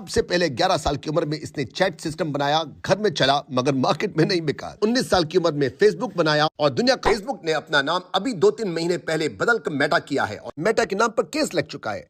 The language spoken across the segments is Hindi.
सबसे पहले 11 साल की उम्र में इसने चैट सिस्टम बनाया, घर में चला मगर मार्केट में नहीं बिका। 19 साल की उम्र में फेसबुक बनाया और दुनिया का फेसबुक ने अपना नाम अभी 2-3 महीने पहले बदल कर मेटा किया है और मेटा के नाम पर केस लग चुका है।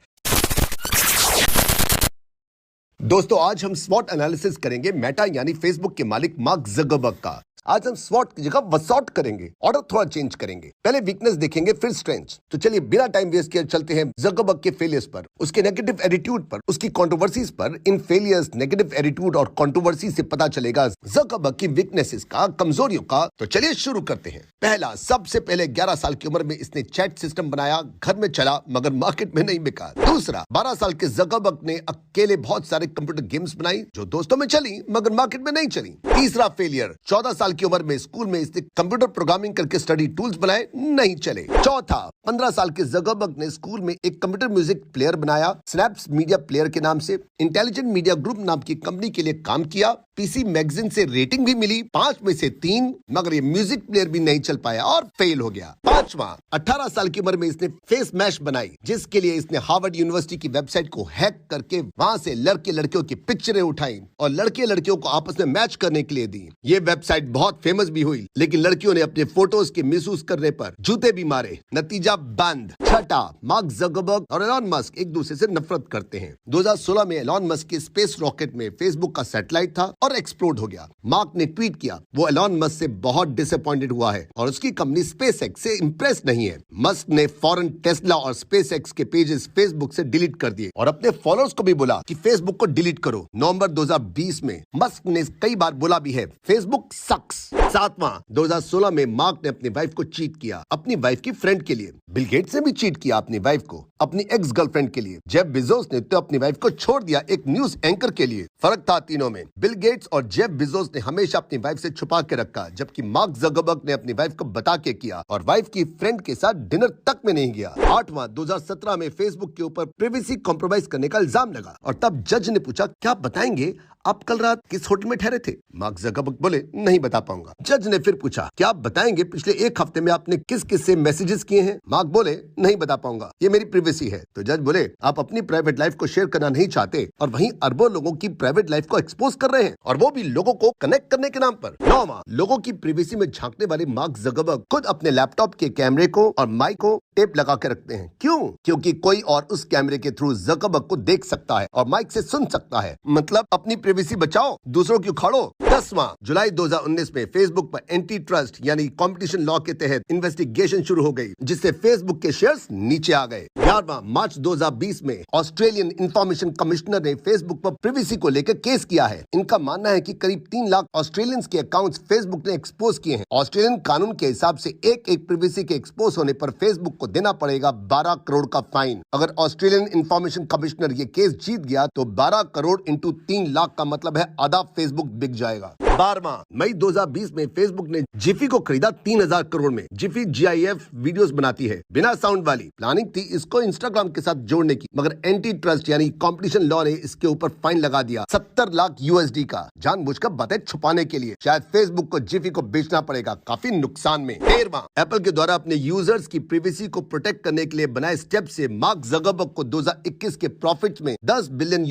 दोस्तों, आज हम स्वॉट एनालिसिस करेंगे मेटा यानी फेसबुक के मालिक मार्क ज़करबर्ग का। आज हम स्वॉट की जगह वसॉट करेंगे, ऑर्डर थोड़ा चेंज करेंगे। पहले वीकनेस देखेंगे फिर स्ट्रेंथ। तो चलिए बिना टाइम वेस्ट किए चलते हैं ज़करबर्ग के फेलियर्स पर, उसके नेगेटिव एटीट्यूड पर, उसकी कंट्रोवर्सीज पर। इन फेलियर्स, नेगेटिव एटीट्यूड और कंट्रोवर्सी से पता चलेगा ज़करबर्ग की वीकनेसेस का, कमजोरियों का। तो चलिए शुरू करते हैं। पहला, सबसे पहले 11 साल की उम्र में इसने चैट सिस्टम बनाया, घर में चला मगर मार्केट में नहीं बिका। दूसरा, 12 साल के ज़करबर्ग ने अकेले बहुत सारे कंप्यूटर गेम्स बनाई जो दोस्तों में चली मगर मार्केट में नहीं चली। तीसरा फेलियर, 14 साल की उम्र में स्कूल में इसने कंप्यूटर प्रोग्रामिंग करके स्टडी टूल्स बनाए, नहीं चले। चौथा, 15 साल के ज़करबर्ग ने स्कूल में एक कंप्यूटर म्यूजिक प्लेयर बनाया, स्नैप्स मीडिया प्लेयर के नाम से। इंटेलिजेंट मीडिया ग्रुप नाम की कंपनी के लिए काम किया, पीसी मैगजीन से रेटिंग भी मिली 5 में से 3, मगर ये म्यूजिक प्लेयर भी नहीं चल पाया और फेल हो गया। पांचवा, 18 साल की उम्र में इसने फेस मैश बनाई, जिसके लिए इसने हार्वर्ड यूनिवर्सिटी की वेबसाइट को हैक करके वहां से लड़के लड़कियों की पिक्चरें उठाई और लड़के लड़कियों को आपस में मैच करने के लिए दी। ये वेबसाइट बहुत फेमस भी हुई, लेकिन लड़कियों ने अपने फोटोज के मिसयूज करने पर जूते भी मारे, नतीजा बंद। छठा, मार्क ज़करबर्ग और एलॉन मस्क एक दूसरे से नफरत करते हैं। 2016 में एलॉन मस्क के स्पेस रॉकेट में फेसबुक का सैटेलाइट था और एक्सप्लोड हो गया। मार्क ने ट्वीट किया वो एलॉन मस्क से बहुत डिसअपॉइंटेड हुआ है और उसकी कंपनी स्पेसएक्स से इंप्रेस नहीं है। मस्क ने फौरन टेस्ला और स्पेसएक्स के पेजेस फेसबुक से डिलीट कर दिए और अपने फॉलोअर्स को भी बोला कि फेसबुक को डिलीट करो। नवंबर 2020 में मस्क ने कई बार बोला भी है फेसबुक सक्स। सातवां, 2016 में मार्क ने अपनी वाइफ को चीट किया, अपनी वाइफ की फ्रेंड के लिए। बिल गेट्स ने भी चीट किया अपनी वाइफ को, अपनी एक्स गर्लफ्रेंड के लिए। जेफ बेजोस ने तो अपनी वाइफ को छोड़ दिया एक न्यूज एंकर के लिए। फर्क था तीनों में। बिल गेट्स और जेफ बेजोस ने हमेशा अपनी वाइफ से छुपा के रखा, जबकि मार्क ज़करबर्ग ने अपनी वाइफ को बता के किया और वाइफ की फ्रेंड के साथ डिनर तक में नहीं गया। आठवां, 2017 में फेसबुक के ऊपर प्राइवेसी कॉम्प्रोमाइज करने का इल्जाम लगा और तब जज ने पूछा क्या बताएंगे आप कल रात किस होटल में ठहरे थे? मार्क ज़करबर्ग बोले नहीं बता पाऊंगा। जज ने फिर पूछा क्या आप बताएंगे पिछले एक हफ्ते में आपने किस किस से मैसेजेस किए हैं? मार्क बोले नहीं बता पाऊंगा, ये मेरी प्राइवेसी है। तो जज बोले आप अपनी प्राइवेट लाइफ को शेयर करना नहीं चाहते और वहीं अरबों लोगों की प्राइवेट लाइफ को एक्सपोज कर रहे हैं, और वो भी लोगों को कनेक्ट करने के नाम पर। नौवां, लोगों की प्राइवेसी में झांकने वाले मार्क ज़करबर्ग खुद अपने लैपटॉप के कैमरे को और माइक को टेप लगा के रखते हैं। क्यों? क्योंकि कोई और उस कैमरे के थ्रू ज़करबर्ग को देख सकता है और माइक से सुन सकता है। मतलब अपनी प्राइवेसी बचाओ, दूसरों की उखाड़ो। 10वां, जुलाई 2019 में फेसबुक पर एंटी ट्रस्ट यानी कंपटीशन लॉ के तहत इन्वेस्टिगेशन शुरू हो गई, जिससे फेसबुक के शेयर्स नीचे आ गए। 11वां, मार्च 2020 में ऑस्ट्रेलियन इंफॉर्मेशन कमिश्नर ने फेसबुक पर प्राइवेसी को लेकर केस किया है। इनका मानना है कि करीब 3 लाख ऑस्ट्रेलियंस के अकाउंट्स फेसबुक ने एक्सपोज किए हैं। ऑस्ट्रेलियन कानून के हिसाब से एक प्राइवेसी के एक्सपोज होने पर फेसबुक को देना पड़ेगा 12 करोड़ का फाइन। अगर ऑस्ट्रेलियन इंफॉर्मेशन कमिश्नर ये केस जीत गया तो 12 करोड़ इंटू 3 लाख का मतलब है आधा फेसबुक बिक जाएगा। 12वां, मई 2020 में फेसबुक ने जिफी को खरीदा 3000 करोड़ में। जिफी GIF वीडियोस बनाती है बिना साउंड वाली। प्लानिंग थी इसको इंस्टाग्राम के साथ जोड़ने की, मगर एंटी ट्रस्ट यानी कंपटीशन लॉ ने इसके ऊपर फाइन लगा दिया 70 लाख USD का, जानबूझकर बातें छुपाने के लिए। शायद फेसबुक को जिफी को बेचना पड़ेगा काफी नुकसान में। 13वां, एप्पल के द्वारा अपने यूजर्स की प्राइवेसी को प्रोटेक्ट करने के लिए बनाए स्टेप से मार्क ज़करबर्ग को 2021 के प्रॉफिट्स में $10 बिलियन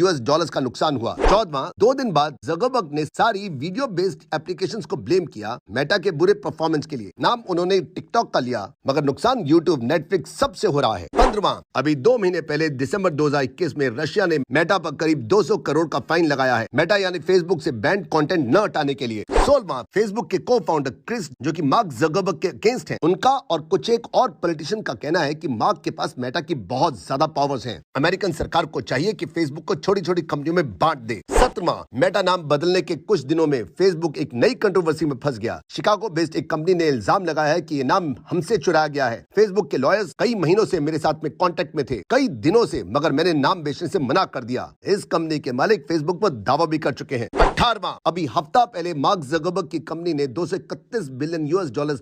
का नुकसान हुआ। 14वां, 2 दिन बाद ज़करबर्ग ने सारी वीडियो बेस्ड एप्लीकेशंस को ब्लेम किया मेटा के बुरे परफॉर्मेंस के लिए। नाम उन्होंने टिकटॉक का लिया, मगर नुकसान यूट्यूब, नेटफ्लिक्स सबसे हो रहा है। 15वां, अभी 2 महीने पहले दिसंबर 2021 में रशिया ने मेटा पर करीब 200 करोड़ का फाइन लगाया है, मेटा यानी फेसबुक से बैंड कंटेंट न हटाने के लिए। 16वां, फेसबुक के को फाउंडर क्रिस, जो कि मार्क ज़करबर्ग के अगेंस्ट हैं, उनका और कुछ एक और पॉलिटिशियन का कहना है कि मार्क के पास मेटा की बहुत ज्यादा पावर्स हैं। अमेरिकन सरकार को चाहिए कि फेसबुक को छोटी छोटी कंपनियों में बांट दे। 17वां, मेटा नाम बदलने के कुछ दिनों में फेसबुक एक नई कंट्रोवर्सी में फंस गया। शिकागो बेस्ड एक कंपनी ने इल्जाम लगाया है कि ये नाम हमसे चुराया गया है। फेसबुक के लॉयर्स कई महीनों से मेरे साथ में कांटेक्ट में थे, कई दिनों से, मगर मैंने नाम बेचने से मना कर दिया। इस कंपनी के मालिक फेसबुक पर दावा भी कर चुके हैं। 18वां, अभी हफ्ता पहले मार्क ज़करबर्ग की कंपनी ने $231 बिलियन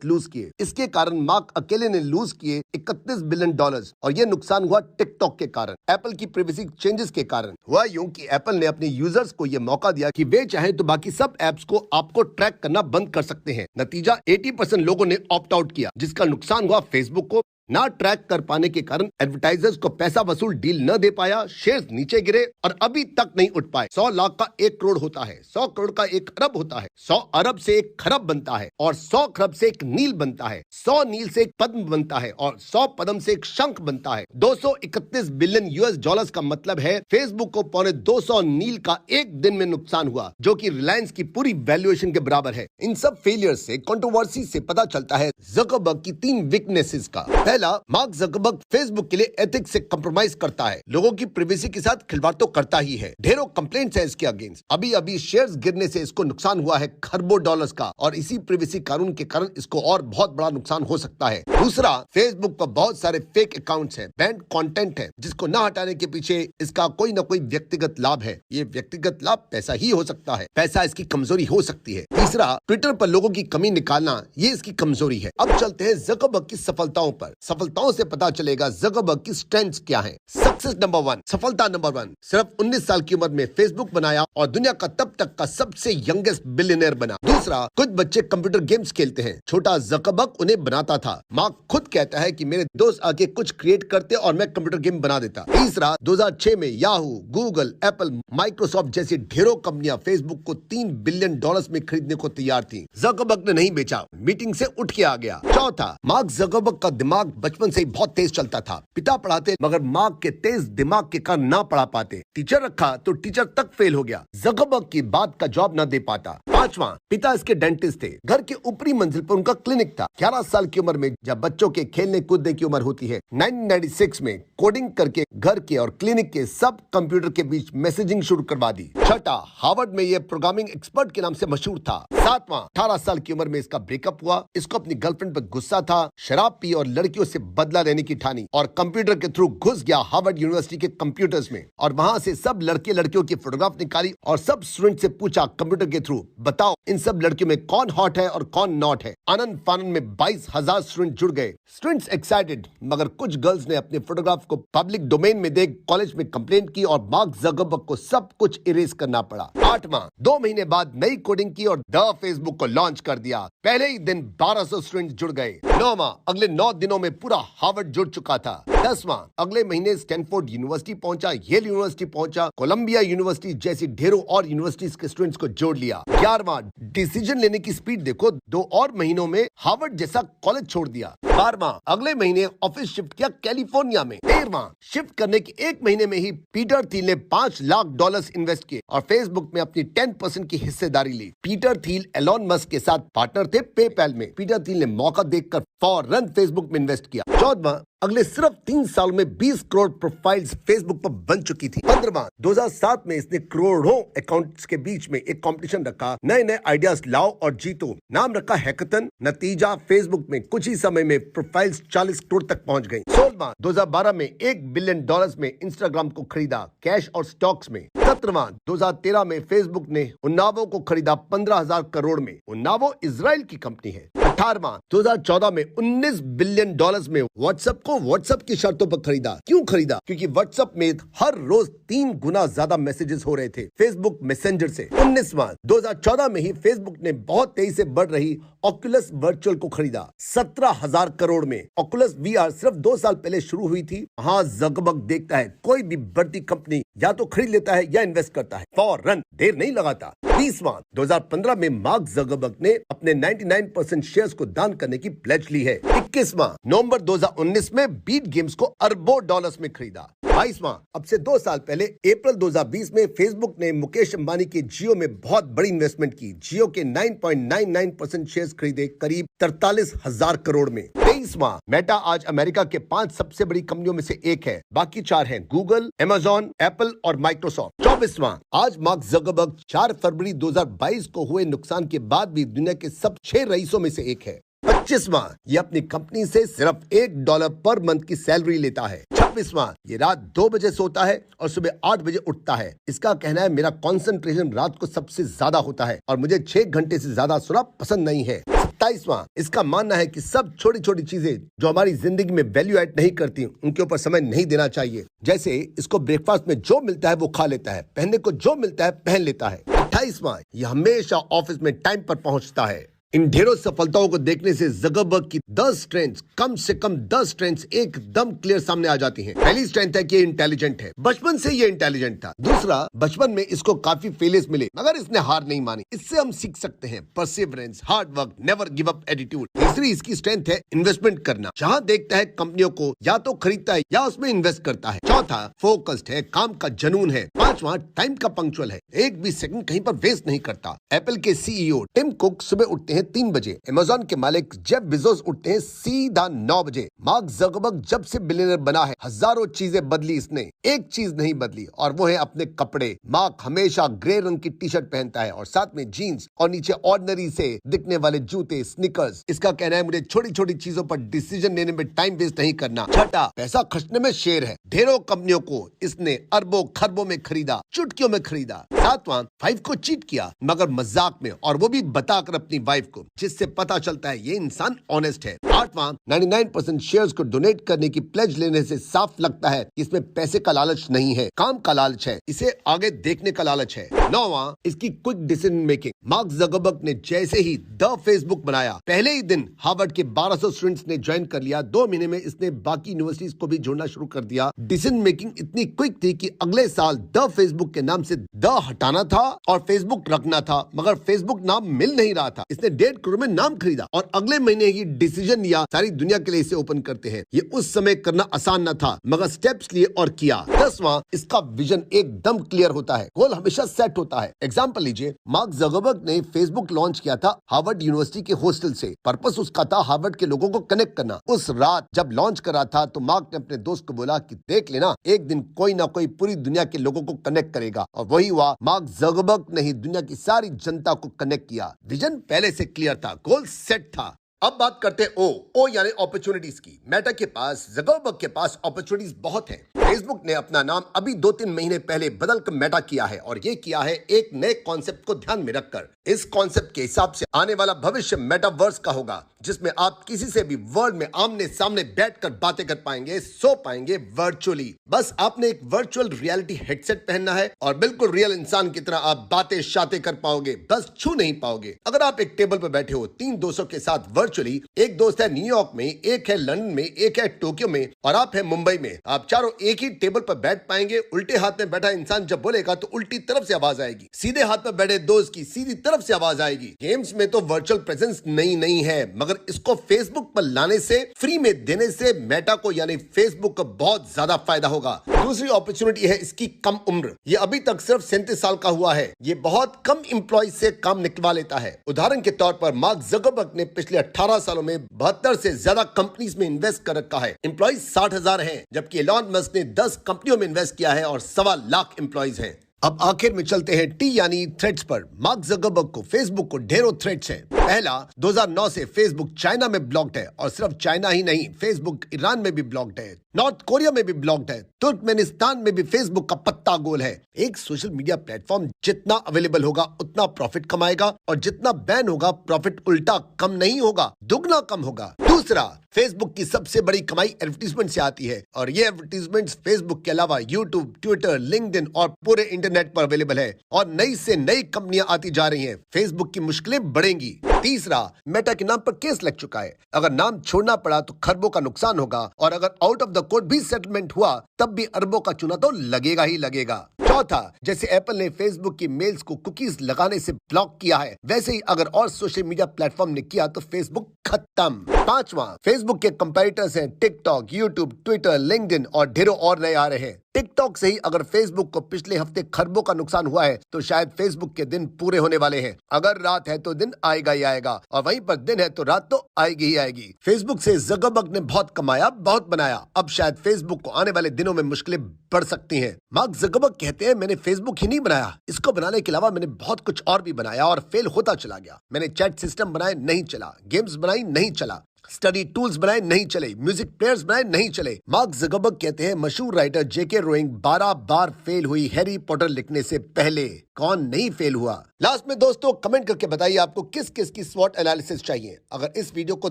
लूज किए। इसके कारण मार्क अकेले ने लूज किए $31 बिलियन और यह नुकसान हुआ टिकटॉक के कारण, एप्पल की प्राइवेसी चेंजेस के कारण। हुआ यूं कि एप्पल ने अपने यूजर्स को यह मौका दिया कि वे चाहे तो बाकी सब एप्स को आपको ट्रैक करना बंद कर सकते हैं। नतीजा 80% लोगों ने ऑप्ट आउट किया, जिसका नुकसान हुआ फेसबुक को, ना ट्रैक कर पाने के कारण एडवर्टाइजर्स को पैसा वसूल डील न दे पाया, शेयर्स नीचे गिरे और अभी तक नहीं उठ पाए। 100 लाख का 1 करोड़ होता है, 100 करोड़ का 1 अरब होता है, 100 अरब से 1 खरब बनता है और 100 खरब से 1 नील बनता है, 100 नील से 1 पद्म बनता है और 100 पद्म से 1 शंख बनता है। 231 बिलियन यूएस डॉलर्स का मतलब है फेसबुक को 250 नील का एक दिन में नुकसान हुआ, जो कि रिलायंस की पूरी वैल्यूएशन के बराबर है। इन सब फेलियर से, कंट्रोवर्सी से पता चलता है ज़करबर्ग की 3 वीकनेसेस का। पहला, मार्क ज़करबर्ग फेसबुक के लिए एथिक्स से कॉम्प्रोमाइज करता है, लोगों की प्राइवेसी के साथ खिलवाड़ तो करता ही है। ढेरों कंप्लेंट्स है इसके अगेंस्ट। अभी शेयर्स गिरने से इसको नुकसान हुआ है खरबों डॉलर्स का और इसी प्राइवेसी कानून के कारण इसको और बहुत बड़ा नुकसान हो सकता है। दूसरा, फेसबुक पर बहुत सारे फेक अकाउंट्स हैं, बैंड कंटेंट है, जिसको न हटाने के पीछे इसका कोई न कोई व्यक्तिगत लाभ है। ये व्यक्तिगत लाभ पैसा ही हो सकता है, पैसा इसकी कमजोरी हो सकती है। तीसरा, ट्विटर पर लोगों की कमी निकालना, ये इसकी कमजोरी है। अब चलते हैं ज़करबर्ग की सफलताओं पर। सफलताओं से पता चलेगा ज़करबर्ग की स्ट्रेंथ्स क्या है। सक्सेस नंबर 1, सफलता नंबर 1, सिर्फ 19 साल की उम्र में फेसबुक बनाया और दुनिया का तब तक का सबसे यंगेस्ट बिलियनर बना। दूसरा, कुछ बच्चे कंप्यूटर गेम्स खेलते हैं, छोटा ज़करबर्ग उन्हें बनाता था। मार्क खुद कहता है कि मेरे दोस्त आके कुछ क्रिएट करते और मैं कंप्यूटर गेम बना देता। तीसरा, 2006 में याहू, गूगल, एप्पल, माइक्रोसॉफ्ट जैसी ढेरों कंपनियां फेसबुक को $3 बिलियन में खरीदने को तैयार थी। ज़करबर्ग ने नहीं बेचा, मीटिंग से उठ के आ गया। चौथा, मार्क ज़करबर्ग का दिमाग बचपन से ही बहुत तेज चलता था। पिता पढ़ाते मगर मार्क के तेज दिमाग के कारण ना पढ़ा पाते। टीचर रखा तो टीचर तक फेल हो गया। ज़करबर्ग की बात का जवाब न दे पाता। पांचवा, पिता इसके डेंटिस्ट थे, घर के ऊपरी मंजिल पर उनका क्लिनिक था। 11 साल की उम्र में जब बच्चों के खेलने कूदने की उम्र होती है, 1996 में कोडिंग करके घर के और क्लिनिक के सब कंप्यूटर के बीच मैसेजिंग शुरू करवा दी। छठा, हार्वर्ड में ये प्रोग्रामिंग एक्सपर्ट के नाम से मशहूर था। सातवां, 18 साल की उम्र में इसका ब्रेकअप हुआ। इसको अपनी गर्लफ्रेंड पर गुस्सा था, शराब पी और लड़कियों से बदला लेने की ठानी और कंप्यूटर के थ्रू घुस गया हार्वर्ड यूनिवर्सिटी के कंप्यूटर्स में और वहां से सब लड़के लड़कियों की फोटोग्राफ निकाली और सब स्टूडेंट से पूछा कंप्यूटर के थ्रू, बताओ इन सब लड़कियों में कौन हॉट है और कौन नॉट है। आनंद फानंद में 22,000 स्टूडेंट जुड़ गए। स्टूडेंट्स एक्साइटेड, मगर कुछ गर्ल्स ने अपने फोटोग्राफ को पब्लिक डोमेन में देख कॉलेज में कंप्लेंट की और मार्क ज़करबर्ग को सब कुछ इरेज करना पड़ा। आठवां, 2 महीने बाद नई कोडिंग की और द फेसबुक को लॉन्च कर दिया। पहले ही दिन 1200 स्टूडेंट जुड़ गए। 9वां, अगले 9 दिनों में पूरा हार्वर्ड जुड़ चुका था। 10वां, अगले महीने स्टैनफोर्ड यूनिवर्सिटी पहुंचा, येल यूनिवर्सिटी पहुंचा, कोलंबिया यूनिवर्सिटी जैसी ढेरों और यूनिवर्सिटीज के स्टूडेंट्स को जोड़ लिया। 11वां, डिसीजन लेने की स्पीड देखो, 2 और महीनों में हार्वर्ड जैसा कॉलेज छोड़ दिया। 12वां, अगले महीने ऑफिस शिफ्ट किया कैलिफोर्निया में। 13वां, शिफ्ट करने के 1 महीने में ही पीटर थिल ने $5 लाख इन्वेस्ट किए और फेसबुक में अपनी 10% की हिस्सेदारी ली। पीटर थिल एलोन मस्क के साथ पार्टनर थे पेपैल में। पीटर थिल ने मौका देखकर फौरन फेसबुक में इन्वेस्ट किया। 14वां, अगले सिर्फ 3 साल में 20 करोड़ प्रोफाइल्स फेसबुक पर बन चुकी थी। 15वां, 2007 में इसने करोड़ों अकाउंट्स के बीच में एक कंपटीशन रखा, नए नए आइडियाज लाओ और जीतो। नाम रखा हैकाथन। नतीजा, फेसबुक में कुछ ही समय में प्रोफाइल्स 40 करोड़ तक पहुंच गई। 16वां, 2012 में $1 बिलियन में इंस्टाग्राम को खरीदा, कैश और स्टॉक्स में। 17वां, 2013 में फेसबुक ने उन्नावो को खरीदा 15,000 करोड़ में। उन्नावो इजराइल की कंपनी है। 18वां, 2014 में $19 बिलियन में व्हाट्सएप को व्हाट्सएप की शर्तों पर खरीदा। क्यों खरीदा? क्योंकि व्हाट्सएप में हर रोज 3 गुना ज्यादा मैसेजेस हो रहे थे फेसबुक मैसेंजर से। 19वां, 2014 में ही फेसबुक ने बहुत तेजी से बढ़ रही ऑक्यूलस वर्चुअल को खरीदा 17,000 करोड़ में। ऑक्यूलस VR सिर्फ 2 साल पहले शुरू हुई थी। हाँ, ज़करबर्ग देखता है कोई भी बढ़ती कंपनी या तो खरीद लेता है या इन्वेस्ट करता है, फौरन, देर नहीं लगाता। 20वां, 2015 में मार्क ज़करबर्ग ने अपने 99% शेयर्स को दान करने की प्लेज ली है। 21वां, नवंबर 2019 में बीट गेम्स को अरबों डॉलर्स में खरीदा। 22वां, अब से 2 साल पहले अप्रैल 2020 में फेसबुक ने मुकेश अंबानी के जियो में बहुत बड़ी इन्वेस्टमेंट की। जियो के 9.99% शेयर्स खरीदे करीब 43,000 करोड़ में। 23वां, मेटा आज अमेरिका के 5 सबसे बड़ी कंपनियों में से एक है, बाकी 4 हैं गूगल, अमेजॉन, एप्पल और माइक्रोसॉफ्ट। 24वां, आज मार्क ज़करबर्ग 4 फरवरी 2022 को हुए नुकसान के बाद भी दुनिया के सब 6 रईसों में से एक है। 25वां, ये अपनी कंपनी से सिर्फ $1 पर मंथ की सैलरी लेता है। 26वां, ये रात 2 बजे सोता है और सुबह 8 बजे उठता है। इसका कहना है मेरा कंसंट्रेशन रात को सबसे ज्यादा होता है और मुझे 6 घंटे से ज्यादा सोना पसंद नहीं है। 27वां, इसका मानना है कि सब छोटी छोटी चीजें जो हमारी जिंदगी में वैल्यू ऐड नहीं करती उनके ऊपर समय नहीं देना चाहिए। जैसे इसको ब्रेकफास्ट में जो मिलता है वो खा लेता है, पहनने को जो मिलता है पहन लेता है। 28वां, ये हमेशा ऑफिस में टाइम पर पहुंचता है। इन ढेरों सफलताओं को देखने से ज़करबर्ग की 10 स्ट्रेंथ्स, कम से कम 10 स्ट्रेंथ्स एकदम क्लियर सामने आ जाती हैं। पहली स्ट्रेंथ है कि ये इंटेलिजेंट है, बचपन से ये इंटेलिजेंट था। दूसरा, बचपन में इसको काफी फेलियर्स मिले मगर इसने हार नहीं मानी। इससे हम सीख सकते हैं perseverance, hard work, never give up attitude. तीसरी इसकी स्ट्रेंथ है इन्वेस्टमेंट करना। जहाँ देखता है कंपनियों को या तो खरीदता है या उसमें इन्वेस्ट करता है। चौथा, फोकस्ड है, काम का जुनून है। पांचवा, टाइम का पंक्चुअल है, एक भी सेकंड कहीं पर वेस्ट नहीं करता। एप्पल के सीईओ टिम कुक सुबह उठते हैं 3 बजे। अमेज़न के मालिक जेफ बेजोस उठते हैं सीधा 9 बजे। मार्क ज़करबर्ग जब से बिलियनर बना है हजारों चीजें बदली इसने, एक चीज नहीं बदली और वो है अपने कपड़े। मार्क हमेशा ग्रे रंग की टी शर्ट पहनता है और साथ में जीन्स और नीचे ऑर्डिनरी से दिखने वाले जूते, स्नीकर्स। इसका कहना है मुझे छोटी छोटी चीजों पर डिसीजन लेने में टाइम वेस्ट नहीं करना। छठा, पैसा खर्चने में शेर है। ढेरों कंपनियों को इसने अरबों खरबों में खरीदा, चुटकियों में खरीदा। सातवां, 5 को चीट किया मगर मजाक में, और वो भी बताकर अपनी वाइफ को, जिससे पता चलता है ये इंसान ऑनेस्ट है। आठवां, 99% शेयर्स को डोनेट करने की प्लेज लेने से साफ लगता है इसमें पैसे का लालच नहीं है, काम का लालच है, इसे आगे देखने का लालच है। नौवां, इसकी quick decision making. Mark Zuckerberg ने जैसे ही द फेसबुक बनाया, पहले ही दिन हार्वर्ड के 1200 स्टूडेंट्स ने ज्वाइन कर लिया। 2 महीने में इसने बाकी यूनिवर्सिटीज को भी जोड़ना शुरू कर दिया। डिसीजन मेकिंग इतनी क्विक थी कि अगले साल द फेसबुक के नाम से द हटाना था और फेसबुक रखना था, मगर फेसबुक नाम मिल नहीं रहा था। इसने 1.5 करोड़ में नाम खरीदा और अगले महीने ही डिसीजन लिया सारी दुनिया के लिए इसे ओपन करते हैं। ये उस समय करना आसान न था मगर स्टेप्स लिए और किया। 10वां, इसका विजन एकदम क्लियर होता है, गोल हमेशा सेट होता है। एग्जांपल लीजिए, मार्क ज़करबर्ग ने फेसबुक लॉन्च किया था हार्वर्ड यूनिवर्सिटी के हॉस्टल से। पर्पस उसका था हार्वर्ड के लोगों को कनेक्ट करना। उस रात जब लॉन्च कर रहा था तो मार्क ने अपने दोस्त को बोला कि देख लेना, एक दिन कोई ना कोई पूरी दुनिया के लोगों को कनेक्ट करेगा, और वही हुआ। मार्क ज़करबर्ग ने ही दुनिया की सारी जनता को कनेक्ट किया। विजन पहले से क्लियर था, गोल सेट था। अब बात करते हैं ओ यानी अपॉर्चुनिटीज की। मेटा के पास, ज़करबर्ग के पास अपॉर्चुनिटीज बहुत हैं। फेसबुक ने अपना नाम अभी 2-3 महीने पहले बदल कर मेटा किया है, और ये किया है एक नए कॉन्सेप्ट को ध्यान में रखकर। इस कॉन्सेप्ट के हिसाब से आने वाला भविष्य मेटावर्स का होगा, जिसमें आप किसी से भी वर्ल्ड में आमने सामने बैठकर बातें कर पाएंगे, सो पाएंगे वर्चुअली। बस आपने एक वर्चुअल रियलिटी हेडसेट पहनना है और बिल्कुल रियल इंसान की तरह आप बातें शातें कर पाओगे, बस छू नहीं पाओगे। अगर आप एक टेबल पर बैठे हो 3 दोस्तों के साथ वर्चुअली, एक दोस्त है न्यूयॉर्क में, एक है लंदन में, एक है टोक्यो में और आप है मुंबई में, आप चारों एक ही टेबल पर बैठ पाएंगे। उल्टे हाथ में बैठा इंसान जब बोलेगा तो उल्टी तरफ से आवाज आएगी, सीधे हाथ में बैठे दोस्त की सीधी तरफ से आवाज आएगी। गेम्स में तो वर्चुअल प्रेजेंस नहीं है, मगर इसको फेसबुक पर लाने से, फ्री में देने से मेटा को यानी फेसबुक को बहुत ज्यादा फायदा होगा। दूसरी अपॉर्चुनिटी है इसकी कम उम्र। ये अभी तक सिर्फ 37 साल का हुआ है। ये बहुत कम एम्प्लॉय से काम निकलवा लेता है। उदाहरण के तौर पर मार्क ज़करबर्ग ने पिछले 18 सालों में 72 से ज्यादा कंपनीज में इन्वेस्ट कर रखा है। एम्प्लॉय 60,000 हैं, जबकि एलन मस्क ने 10 कंपनियों में इन्वेस्ट किया है और 1.25 लाख एम्प्लॉयज हैं। अब आखिर में चलते हैं टी यानी थ्रेट्स पर। मार्क ज़करबर्ग को, फेसबुक को ढेरों थ्रेट्स हैं। पहला, 2009 से फेसबुक चाइना में ब्लॉक्ड है, और सिर्फ चाइना ही नहीं, फेसबुक ईरान में भी ब्लॉक्ड है, नॉर्थ कोरिया में भी ब्लॉक्ड है, तुर्कमेनिस्तान में भी फेसबुक का पत्ता गोल है। एक सोशल मीडिया प्लेटफॉर्म जितना अवेलेबल होगा उतना प्रॉफिट कमाएगा, और जितना बैन होगा प्रॉफिट उल्टा कम नहीं होगा, दुगना कम होगा। दूसरा, फेसबुक की सबसे बड़ी कमाई एडवर्टीजमेंट से आती है, और ये एडवर्टीजमेंट्स फेसबुक के अलावा यूट्यूब, ट्विटर, लिंक्डइन और पूरे इंटरनेट पर अवेलेबल है, और नई से नई कंपनियां आती जा रही हैं। फेसबुक की मुश्किलें बढ़ेंगी। तीसरा, मेटा के नाम पर केस लग चुका है। अगर नाम छोड़ना पड़ा तो खरबों का नुकसान होगा, और अगर आउट ऑफ द कोर्ट भी सेटलमेंट हुआ तब भी अरबों का चूना तो लगेगा ही लगेगा। चौथा, जैसे एप्पल ने फेसबुक की मेल्स को कुकीज लगाने से ब्लॉक किया है, वैसे ही अगर और सोशल मीडिया प्लेटफॉर्म ने किया तो फेसबुक खत्म। पांचवा, फेसबुक के कंपेटिटर्स हैं टिकटॉक, यूट्यूब, ट्विटर, लिंक्डइन और ढेरों और नए आ रहे हैं। टिकटॉक से ही अगर फेसबुक को पिछले हफ्ते खरबों का नुकसान हुआ है तो शायद फेसबुक के दिन पूरे होने वाले हैं। अगर रात है तो दिन आएगा ही आएगा, और वहीं पर दिन है तो रात तो आएगी ही आएगी। फेसबुक से ज़करबर्ग ने बहुत कमाया, बहुत बनाया। अब शायद फेसबुक को आने वाले दिनों में मुश्किलें बढ़ सकती हैं। मार्क ज़करबर्ग कहते हैं, मैंने फेसबुक ही नहीं बनाया, इसको बनाने के अलावा मैंने बहुत कुछ और भी बनाया और फेल होता चला गया। मैंने चैट सिस्टम बनाए, नहीं चला, गेम्स बनाई, नहीं चला, स्टडी टूल्स बनाए, नहीं चले, म्यूजिक प्लेयर्स बनाए, नहीं चले। मार्क ज़करबर्ग कहते हैं, मशहूर राइटर जेके रोइंग 12 बार फेल हुई हैरी पॉटर लिखने से पहले। कौन नहीं फेल हुआ? लास्ट में दोस्तों कमेंट करके बताइए आपको किस किस की स्वॉट एनालिसिस चाहिए। अगर इस वीडियो को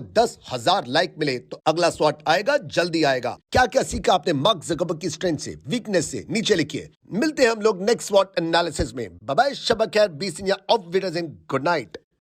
10,000 लाइक मिले तो अगला स्वॉट आएगा, जल्दी आएगा। क्या क्या सीखा आपने मार्क ज़करबर्ग की स्ट्रेंथ से, वीकनेस से, नीचे लिखिए। मिलते हैं हम लोग नेक्स्ट स्वॉट एनालिसिस में। बाय बाय, शब खैर, बी सिंह ऑफ विडर्स एंड गुड नाइट।